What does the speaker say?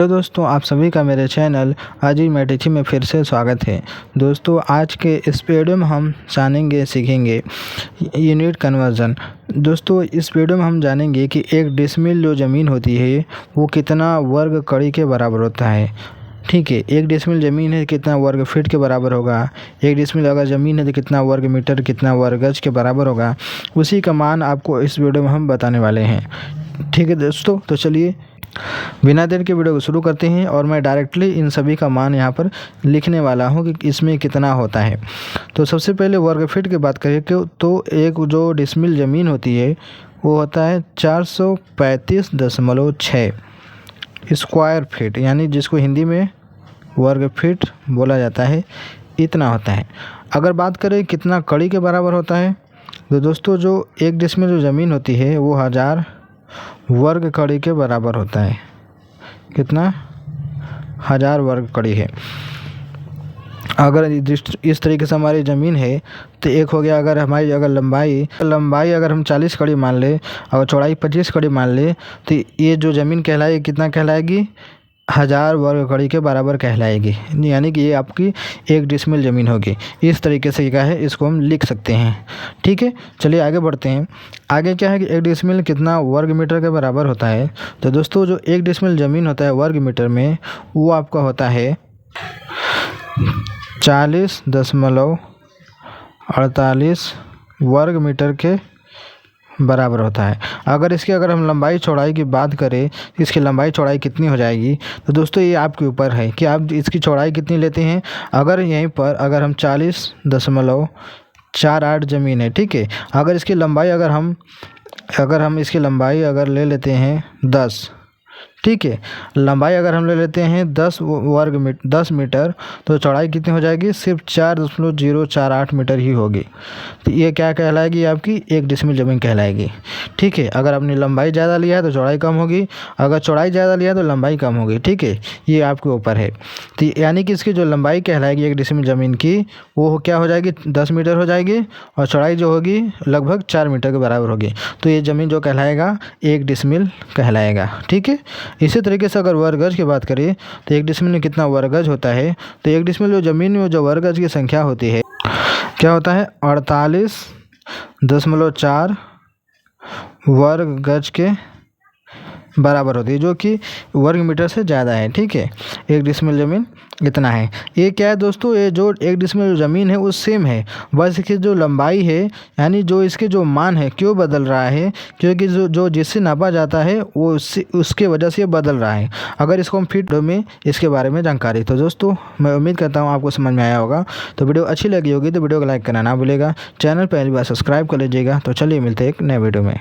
तो दोस्तों आप सभी का मेरे चैनल अजी मैटिची में फिर से स्वागत है। दोस्तों आज के इस वीडियो में हम जानेंगे सीखेंगे यूनिट कन्वर्जन। दोस्तों इस वीडियो में हम जानेंगे कि एक डिसमिल जो ज़मीन होती है वो कितना वर्ग कड़ी के बराबर होता है। ठीक है, एक डिसमिल ज़मीन है कितना वर्ग फीट के बराबर होगा। एक डिसमिल अगर ज़मीन है तो कितना वर्ग मीटर कितना वर्ग गज के बराबर होगा। उसी का मान आपको इस वीडियो में हम बताने वाले हैं। ठीक है दोस्तों, तो चलिए बिना देर के वीडियो को शुरू करते हैं और मैं डायरेक्टली इन सभी का मान यहाँ पर लिखने वाला हूँ कि इसमें कितना होता है। तो सबसे पहले वर्ग फीट की बात करें तो एक जो डिसमिल ज़मीन होती है वो होता है 435.6 स्क्वायर फीट, यानी जिसको हिंदी में वर्ग फीट बोला जाता है, इतना होता है। अगर बात करें कितना कड़ी के बराबर होता है तो दोस्तों जो एक डिसमिल जो ज़मीन होती है वो 1000 वर्ग कड़ी के बराबर होता है। कितना? 1000 वर्ग कड़ी है। अगर इस तरीके से हमारी ज़मीन है तो एक हो गया, अगर हमारी अगर लंबाई अगर हम 40 कड़ी मान ले और चौड़ाई 25 कड़ी मान ले तो ये जो ज़मीन कहलाएगी कितना कहलाएगी? 1000 वर्ग कड़ी के बराबर कहलाएगी, यानी कि ये आपकी एक डिसमिल ज़मीन होगी। इस तरीके से क्या है, इसको हम लिख सकते हैं। ठीक है, चलिए आगे बढ़ते हैं। आगे क्या है कि एक डिसमिल कितना वर्ग मीटर के बराबर होता है। तो दोस्तों जो एक डिसमिल ज़मीन होता है वर्ग मीटर में वो आपका होता है 40.48 वर्ग मीटर के बराबर होता है। अगर हम लंबाई चौड़ाई की बात करें, इसकी लंबाई चौड़ाई कितनी हो जाएगी तो दोस्तों ये आपके ऊपर है कि आप इसकी चौड़ाई कितनी लेते हैं। अगर यहीं पर अगर हम 40.48 ज़मीन है, ठीक है, अगर इसकी लंबाई अगर हम इसकी लंबाई अगर ले लेते हैं 10, ठीक है, लंबाई अगर हम ले लेते हैं 10 मीटर तो चौड़ाई कितनी हो जाएगी? सिर्फ 4.048 मीटर ही होगी। तो ये क्या कहलाएगी? आपकी एक डिसमिल ज़मीन कहलाएगी। ठीक है, अगर आपने लंबाई ज़्यादा लिया है तो चौड़ाई कम होगी, अगर चौड़ाई ज़्यादा लिया है तो लंबाई कम होगी। ठीक है, ये आपके ऊपर है। तो यानी कि इसकी जो लंबाई कहलाएगी एक डिसमिल ज़मीन की वो क्या हो जाएगी? 10 मीटर हो जाएगी और चौड़ाई जो होगी लगभग 4 मीटर के बराबर होगी। तो ये ज़मीन जो कहलाएगा एक डिसमिल कहलाएगा। ठीक है, इसी तरीके से अगर वर्ग गज की बात करें तो एक डिसमिल में कितना वर्ग गज होता है। तो एक डिसमिल जो ज़मीन में जो वर्ग गज की संख्या होती है क्या होता है? 48.4 वर्ग गज के बराबर होती है, जो कि वर्ग मीटर से ज़्यादा है। ठीक है, एक डिसमिल ज़मीन इतना है। ये क्या है दोस्तों, ये जो एक डिसमिल ज़मीन है वो सेम है, बस इसकी जो लंबाई है यानी जो इसके जो मान है क्यों बदल रहा है, क्योंकि जो जिससे नापा जाता है वो उसके वजह से ये बदल रहा है। अगर इसको हम फीट में इसके बारे में जानकारी, तो दोस्तों मैं उम्मीद करता हूँ आपको समझ में आया होगा। तो वीडियो अच्छी लगी होगी तो वीडियो को लाइक करना ना भूलेगा, चैनल पहली बार सब्सक्राइब कर लीजिएगा। तो चलिए मिलते हैं एक नए वीडियो में।